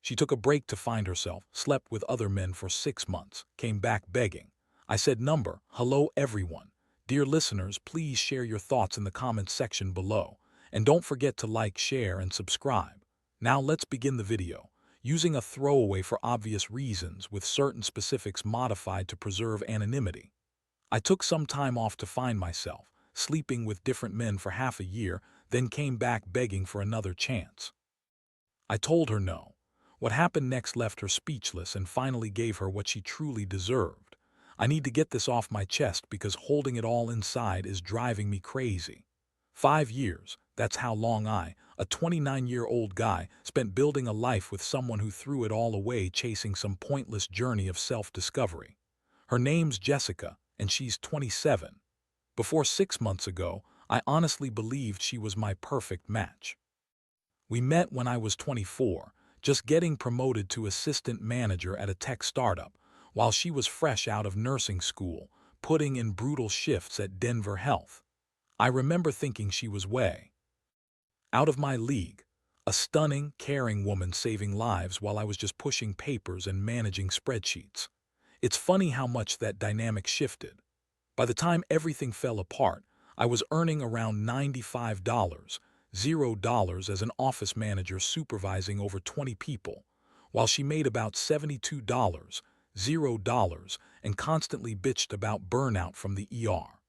She took a break to find herself, slept with other men for 6 months, came back begging. I said, hello everyone. Dear listeners, please share your thoughts in the comments section below. And don't forget to like, share, and subscribe. Now let's begin the video. Using a throwaway for obvious reasons with certain specifics modified to preserve anonymity. I took some time off to find myself, sleeping with different men for half a year, then came back begging for another chance. I told her no. What happened next left her speechless and finally gave her what she truly deserved. I need to get this off my chest because holding it all inside is driving me crazy. 5 years, that's how long a 29-year-old guy, spent building a life with someone who threw it all away chasing some pointless journey of self-discovery. Her name's Jessica, and she's 27. Before 6 months ago, I honestly believed she was my perfect match. We met when I was 24, just getting promoted to assistant manager at a tech startup, while she was fresh out of nursing school, putting in brutal shifts at Denver Health. I remember thinking she was way out of my league, a stunning, caring woman saving lives while I was just pushing papers and managing spreadsheets. It's funny how much that dynamic shifted. By the time everything fell apart, I was earning around $95, $0 as an office manager supervising over 20 people, while she made about $72, $0, and constantly bitched about burnout from the ER.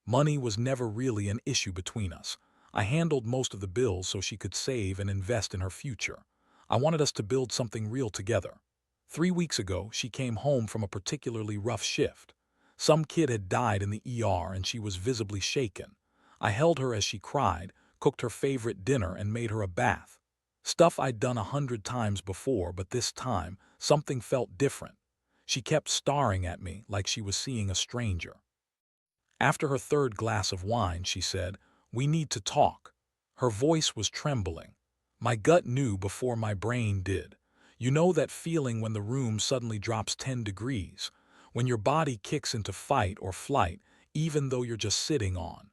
Money was never really an issue between us. I handled most of the bills so she could save and invest in her future. I wanted us to build something real together. 3 weeks ago, she came home from a particularly rough shift. Some kid had died in the ER and she was visibly shaken. I held her as she cried, cooked her favorite dinner, and made her a bath. Stuff I'd done 100 times before, but this time, something felt different. She kept staring at me like she was seeing a stranger. After her third glass of wine, she said, "We need to talk." Her voice was trembling. My gut knew before my brain did. You know that feeling when the room suddenly drops 10 degrees, when your body kicks into fight or flight, even though you're just sitting on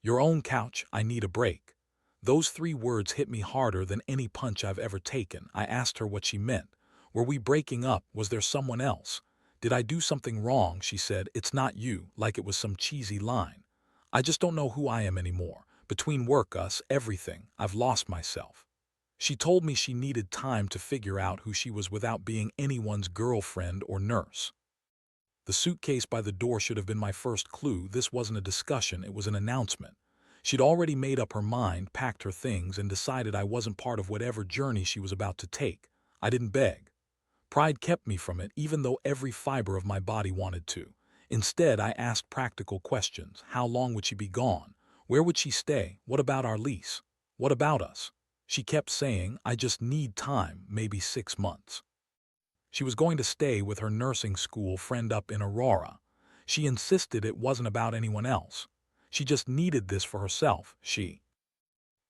your own couch. I need a break. Those 3 words hit me harder than any punch I've ever taken. I asked her what she meant. Were we breaking up? Was there someone else? Did I do something wrong? She said, "It's not you," like it was some cheesy line. I just don't know who I am anymore. Between work, us, everything, I've lost myself. She told me she needed time to figure out who she was without being anyone's girlfriend or nurse. The suitcase by the door should have been my first clue. This wasn't a discussion, it was an announcement. She'd already made up her mind, packed her things, and decided I wasn't part of whatever journey she was about to take. I didn't beg. Pride kept me from it, even though every fiber of my body wanted to. Instead, I asked practical questions. How long would she be gone? Where would she stay? What about our lease? What about us? She kept saying, "I just need time, maybe 6 months." She was going to stay with her nursing school friend up in Aurora. She insisted it wasn't about anyone else. She just needed this for herself, she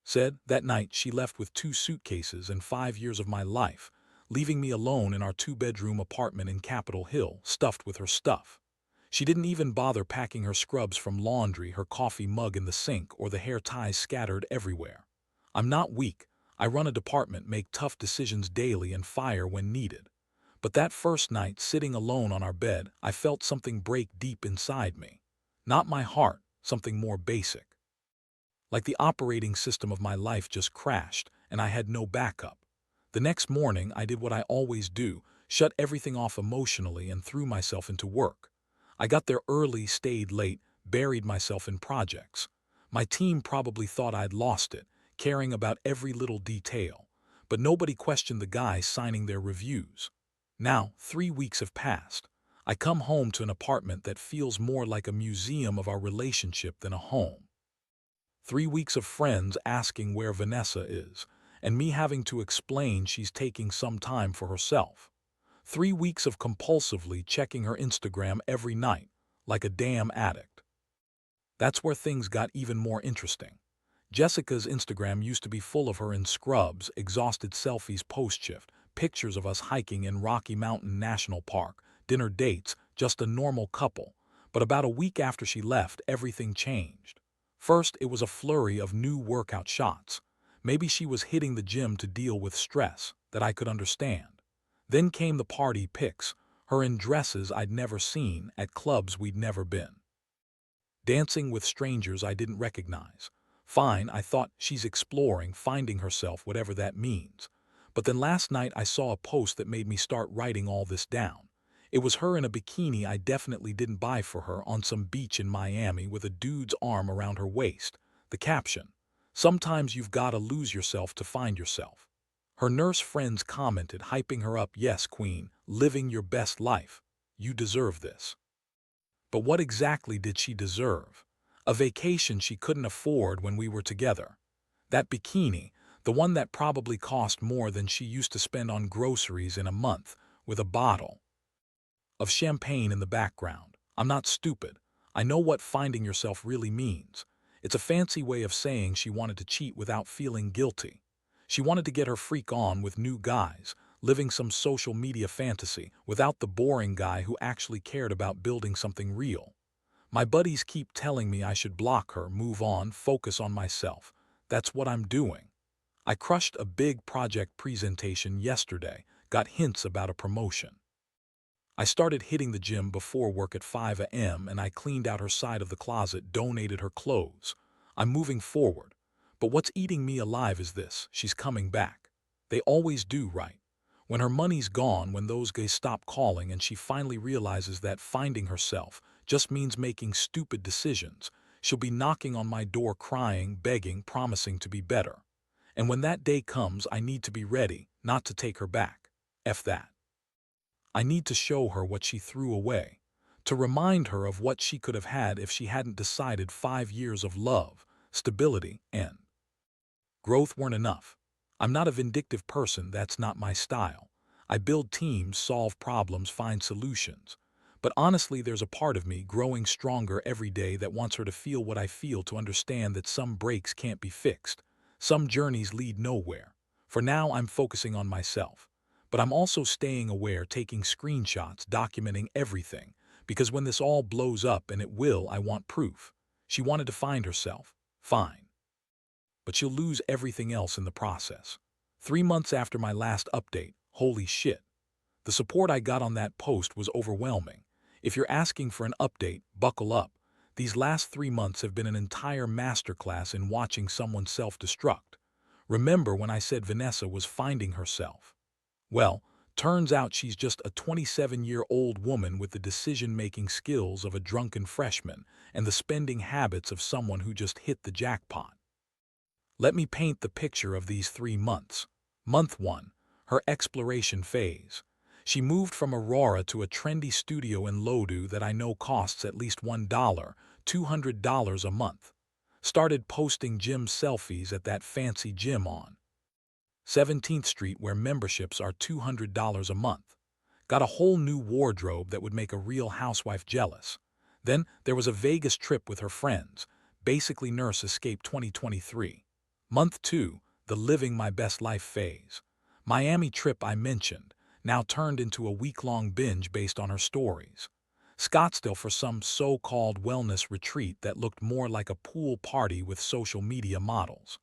said. That night, she left with 2 suitcases and 5 years of my life, leaving me alone in our 2-bedroom apartment in Capitol Hill, stuffed with her stuff. She didn't even bother packing her scrubs from laundry, her coffee mug in the sink, or the hair ties scattered everywhere. I'm not weak. I run a department, make tough decisions daily, and fire when needed. But that first night, sitting alone on our bed, I felt something break deep inside me. Not my heart, something more basic. Like the operating system of my life just crashed, and I had no backup. The next morning, I did what I always do, shut everything off emotionally, and threw myself into work. I got there early, stayed late, buried myself in projects. My team probably thought I'd lost it, caring about every little detail, but nobody questioned the guys signing their reviews. Now, 3 weeks have passed. I come home to an apartment that feels more like a museum of our relationship than a home. 3 weeks of friends asking where Vanessa is, and me having to explain she's taking some time for herself. 3 weeks of compulsively checking her Instagram every night, like a damn addict. That's where things got even more interesting. Jessica's Instagram used to be full of her in scrubs, exhausted selfies post-shift, pictures of us hiking in Rocky Mountain National Park, dinner dates, just a normal couple. But about a week after she left, everything changed. First, it was a flurry of new workout shots. Maybe she was hitting the gym to deal with stress that I could understand. Then came the party pics, her in dresses I'd never seen at clubs we'd never been. Dancing with strangers I didn't recognize. Fine, I thought she's exploring, finding herself, whatever that means. But then last night I saw a post that made me start writing all this down. It was her in a bikini I definitely didn't buy for her on some beach in Miami with a dude's arm around her waist. The caption, "Sometimes you've gotta lose yourself to find yourself." Her nurse friends commented, hyping her up, "Yes, queen, living your best life. You deserve this." But what exactly did she deserve? A vacation she couldn't afford when we were together. That bikini, the one that probably cost more than she used to spend on groceries in a month, with a bottle of champagne in the background. I'm not stupid. I know what finding yourself really means. It's a fancy way of saying she wanted to cheat without feeling guilty. She wanted to get her freak on with new guys, living some social media fantasy without the boring guy who actually cared about building something real. My buddies keep telling me I should block her, move on, focus on myself. That's what I'm doing. I crushed a big project presentation yesterday, got hints about a promotion. I started hitting the gym before work at 5 a.m. and I cleaned out her side of the closet, donated her clothes. I'm moving forward. But what's eating me alive is this: she's coming back. They always do, right? When her money's gone, when those guys stop calling and she finally realizes that finding herself just means making stupid decisions, she'll be knocking on my door crying, begging, promising to be better. And when that day comes, I need to be ready, not to take her back. F that. I need to show her what she threw away, to remind her of what she could have had if she hadn't decided 5 years of love, stability, and growth weren't enough. I'm not a vindictive person, that's not my style. I build teams, solve problems, find solutions. But honestly, there's a part of me growing stronger every day that wants her to feel what I feel, to understand that some breaks can't be fixed. Some journeys lead nowhere. For now, I'm focusing on myself. But I'm also staying aware, taking screenshots, documenting everything. Because when this all blows up, and it will, I want proof. She wanted to find herself. Fine. But she'll lose everything else in the process. 3 months after my last update, holy shit. The support I got on that post was overwhelming. If you're asking for an update, buckle up. These last 3 months have been an entire masterclass in watching someone self-destruct. Remember when I said Vanessa was finding herself? Well, turns out she's just a 27-year-old woman with the decision-making skills of a drunken freshman and the spending habits of someone who just hit the jackpot. Let me paint the picture of these 3 months. Month 1, her exploration phase. She moved from Aurora to a trendy studio in Lodhu that I know costs at least $1, $200 a month. Started posting gym selfies at that fancy gym on 17th Street where memberships are $200 a month. Got a whole new wardrobe that would make a real housewife jealous. Then there was a Vegas trip with her friends, basically Nurse Escape 2023. Month 2, the living my best life phase. Miami trip I mentioned, now turned into a week-long binge based on her stories. Scottsdale for some so-called wellness retreat that looked more like a pool party with social media models.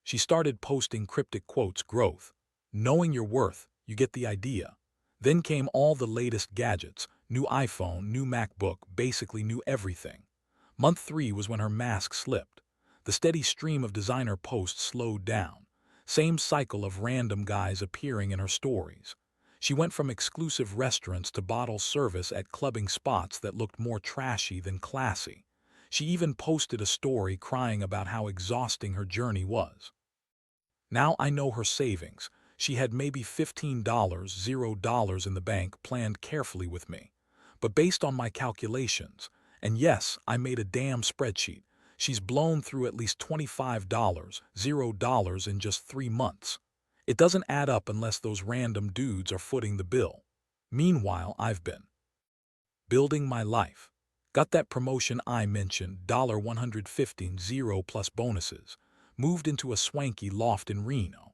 She started posting cryptic quotes, growth. Knowing your worth, you get the idea. Then came all the latest gadgets, new iPhone, new MacBook, basically new everything. Month 3 was when her mask slipped. The steady stream of designer posts slowed down. Same cycle of random guys appearing in her stories. She went from exclusive restaurants to bottle service at clubbing spots that looked more trashy than classy. She even posted a story crying about how exhausting her journey was. Now I know her savings. She had maybe $15, $0 in the bank, planned carefully with me. But based on my calculations, and yes, I made a damn spreadsheet, she's blown through at least $25, $0 in just 3 months. It doesn't add up unless those random dudes are footing the bill. Meanwhile, I've been building my life. Got that promotion I mentioned, $115, 0 plus bonuses. Moved into a swanky loft in Reno.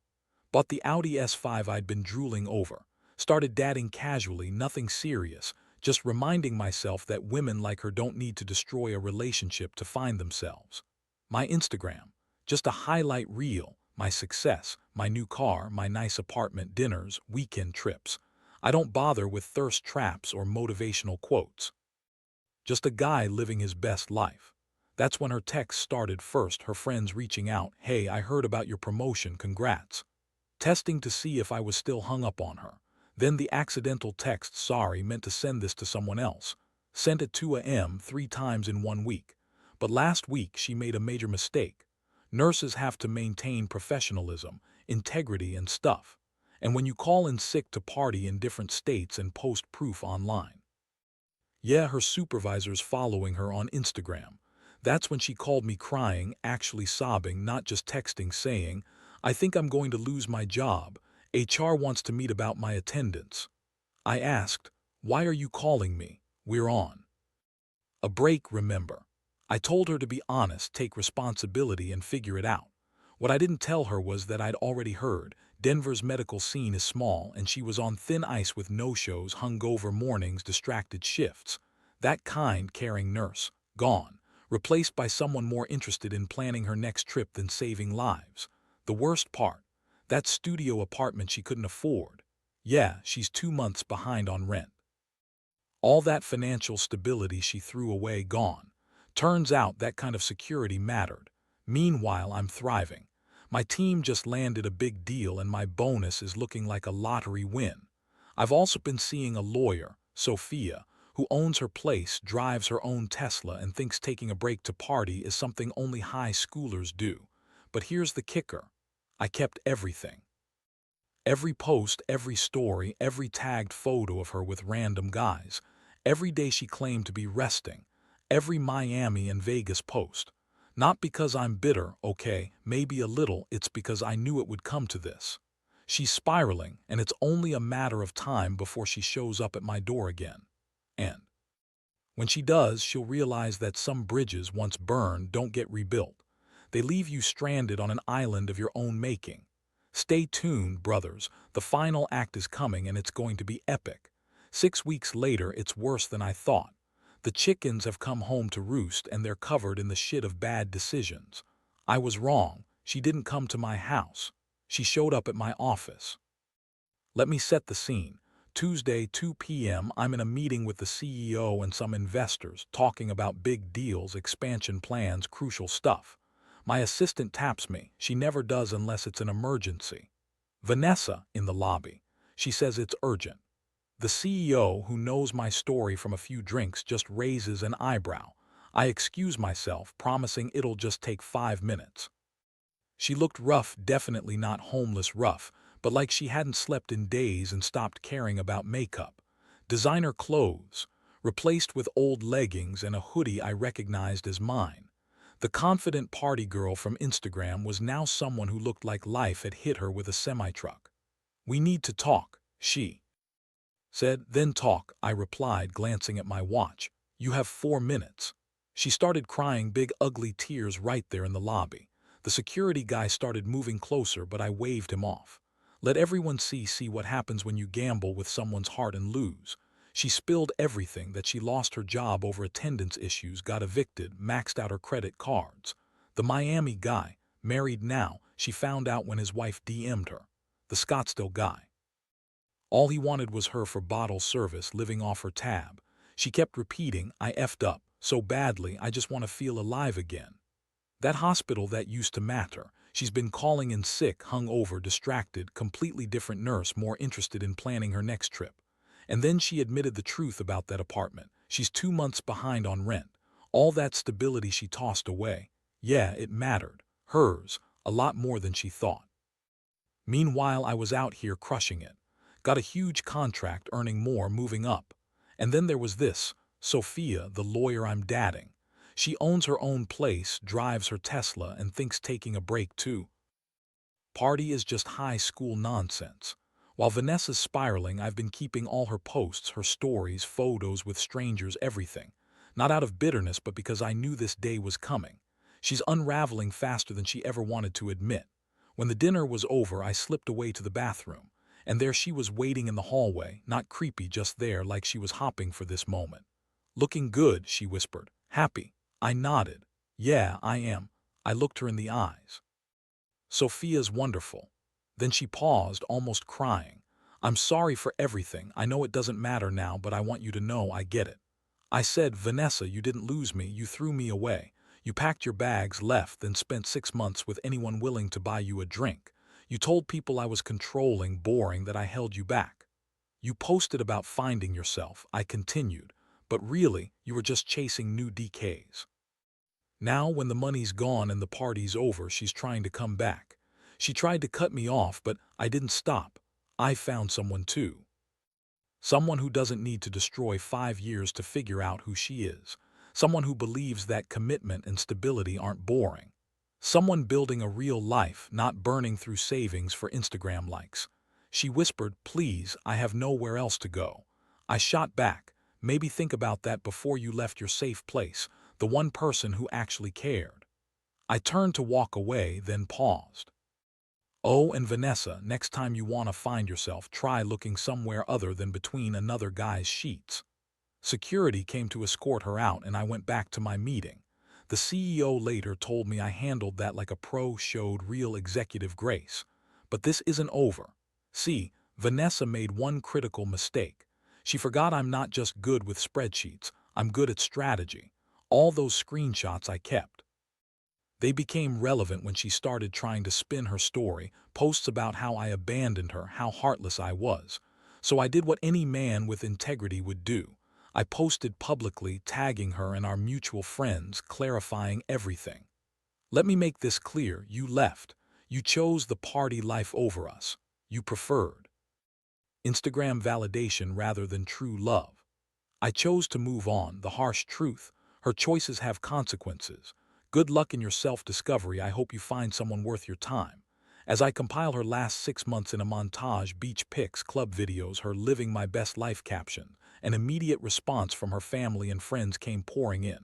Bought the Audi S5 I'd been drooling over. Started dating casually, nothing serious, just reminding myself that women like her don't need to destroy a relationship to find themselves. My Instagram, just a highlight reel, my success, my new car, my nice apartment, dinners, weekend trips. I don't bother with thirst traps or motivational quotes. Just a guy living his best life. That's when her texts started first, her friends reaching out, "Hey, I heard about your promotion, congrats." Testing to see if I was still hung up on her. Then the accidental text, "Sorry, meant to send this to someone else." Sent at 2 a.m. 3 times in 1 week. But last week she made a major mistake. Nurses have to maintain professionalism, integrity and stuff. And when you call in sick to party in different states and post proof online. Yeah, her supervisor's following her on Instagram. That's when she called me crying, actually sobbing, not just texting, saying, "I think I'm going to lose my job. HR wants to meet about my attendance." I asked, "Why are you calling me? We're on a break, remember?" I told her to be honest, take responsibility, and figure it out. What I didn't tell her was that I'd already heard Denver's medical scene is small and she was on thin ice with no-shows, hungover mornings, distracted shifts. That kind, caring nurse, gone, replaced by someone more interested in planning her next trip than saving lives. The worst part, that studio apartment she couldn't afford. Yeah, she's 2 months behind on rent. All that financial stability she threw away, gone. Turns out that kind of security mattered. Meanwhile, I'm thriving. My team just landed a big deal and my bonus is looking like a lottery win. I've also been seeing a lawyer, Sophia, who owns her place, drives her own Tesla, and thinks taking a break to party is something only high schoolers do. But here's the kicker. I kept everything. Every post, every story, every tagged photo of her with random guys. Every day she claimed to be resting. Every Miami and Vegas post. Not because I'm bitter, okay, maybe a little, it's because I knew it would come to this. She's spiraling, and it's only a matter of time before she shows up at my door again. And when she does, she'll realize that some bridges, once burned, don't get rebuilt. They leave you stranded on an island of your own making. Stay tuned, brothers. The final act is coming and it's going to be epic. 6 weeks later, it's worse than I thought. The chickens have come home to roost and they're covered in the shit of bad decisions. I was wrong. She didn't come to my house. She showed up at my office. Let me set the scene. Tuesday, 2 p.m., I'm in a meeting with the CEO and some investors, talking about big deals, expansion plans, crucial stuff. My assistant taps me. She never does unless it's an emergency. Vanessa, in the lobby. She says it's urgent. The CEO, who knows my story from a few drinks, just raises an eyebrow. I excuse myself, promising it'll just take 5 minutes. She looked rough, definitely not homeless rough, but like she hadn't slept in days and stopped caring about makeup. Designer clothes, replaced with old leggings and a hoodie I recognized as mine. The confident party girl from Instagram was now someone who looked like life had hit her with a semi-truck. "We need to talk," she said. "Then talk," I replied, glancing at my watch. "You have 4 minutes." She started crying big ugly tears right there in the lobby. The security guy started moving closer, but I waved him off. Let everyone see what happens when you gamble with someone's heart and lose. She spilled everything, that she lost her job over attendance issues, got evicted, maxed out her credit cards. The Miami guy, married now, she found out when his wife DM'd her. The Scottsdale guy. All he wanted was her for bottle service, living off her tab. She kept repeating, "I effed up so badly, I just want to feel alive again." That hospital that used to matter. She's been calling in sick, hungover, distracted, completely different nurse, more interested in planning her next trip. And then she admitted the truth about that apartment. She's 2 months behind on rent. All that stability she tossed away. Yeah, it mattered. Hers, a lot more than she thought. Meanwhile, I was out here crushing it. Got a huge contract, earning more, moving up. And then there was this, Sophia, the lawyer I'm dating. She owns her own place, drives her Tesla, and thinks taking a break too. Party is just high school nonsense. While Vanessa's spiraling, I've been keeping all her posts, her stories, photos with strangers, everything. Not out of bitterness, but because I knew this day was coming. She's unraveling faster than she ever wanted to admit. When the dinner was over, I slipped away to the bathroom. And there she was, waiting in the hallway, not creepy, just there, like she was hopping for this moment. "Looking good," she whispered. "Happy?" I nodded. "Yeah, I am." I looked her in the eyes. Sophia's wonderful. Then she paused, almost crying. I'm sorry for everything. I know it doesn't matter now, but I want you to know I get it. I said, Vanessa, you didn't lose me. You threw me away. You packed your bags, left, then spent 6 months with anyone willing to buy you a drink. You told people I was controlling, boring, that I held you back. You posted about finding yourself, I continued, but really, you were just chasing new DKs. Now, when the money's gone and the party's over, she's trying to come back. She tried to cut me off, but I didn't stop. I found someone too. Someone who doesn't need to destroy 5 years to figure out who she is. Someone who believes that commitment and stability aren't boring. Someone building a real life, not burning through savings for Instagram likes. She whispered, please, I have nowhere else to go. I shot back, maybe think about that before you left your safe place, the one person who actually cared. I turned to walk away, then paused. Oh, and Vanessa, next time you want to find yourself, try looking somewhere other than between another guy's sheets. Security came to escort her out and I went back to my meeting. The CEO later told me I handled that like a pro, showed real executive grace. But this isn't over. See, Vanessa made one critical mistake. She forgot I'm not just good with spreadsheets, I'm good at strategy. All those screenshots I kept. They became relevant when she started trying to spin her story, posts about how I abandoned her, how heartless I was. So I did what any man with integrity would do. I posted publicly, tagging her and our mutual friends, clarifying everything. Let me make this clear, you left. You chose the party life over us. You preferred Instagram validation rather than true love. I chose to move on, the harsh truth. Her choices have consequences. Good luck in your self-discovery. I hope you find someone worth your time. As I compile her last 6 months in a montage, beach pics, club videos, her living my best life caption, an immediate response from her family and friends came pouring in.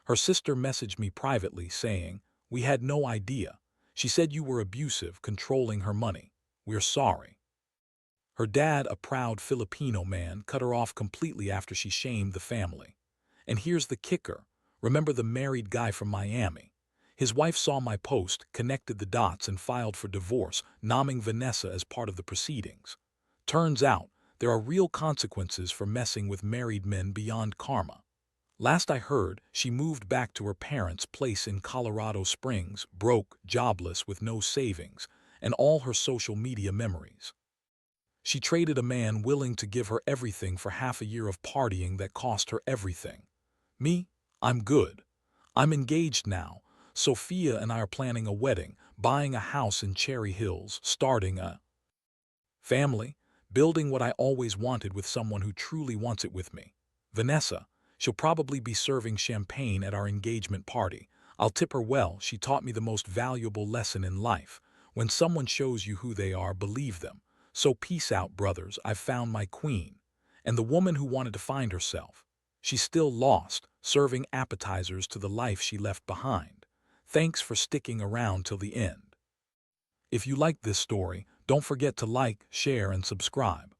Her sister messaged me privately saying, we had no idea. She said you were abusive, controlling her money. We're sorry. Her dad, a proud Filipino man, cut her off completely after she shamed the family. And here's the kicker. Remember the married guy from Miami? His wife saw my post, connected the dots, and filed for divorce, naming Vanessa as part of the proceedings. Turns out, there are real consequences for messing with married men beyond karma. Last I heard, she moved back to her parents' place in Colorado Springs, broke, jobless, with no savings, and all her social media memories. She traded a man willing to give her everything for half a year of partying that cost her everything. Me? I'm good. I'm engaged now. Sophia and I are planning a wedding, buying a house in Cherry Hills, starting a family, building what I always wanted with someone who truly wants it with me. Vanessa, she'll probably be serving champagne at our engagement party. I'll tip her well. She taught me the most valuable lesson in life. When someone shows you who they are, believe them. So peace out, brothers. I've found my queen. And the woman who wanted to find herself. She's still lost, serving appetizers to the life she left behind. Thanks for sticking around till the end. If you liked this story, don't forget to like, share, and subscribe.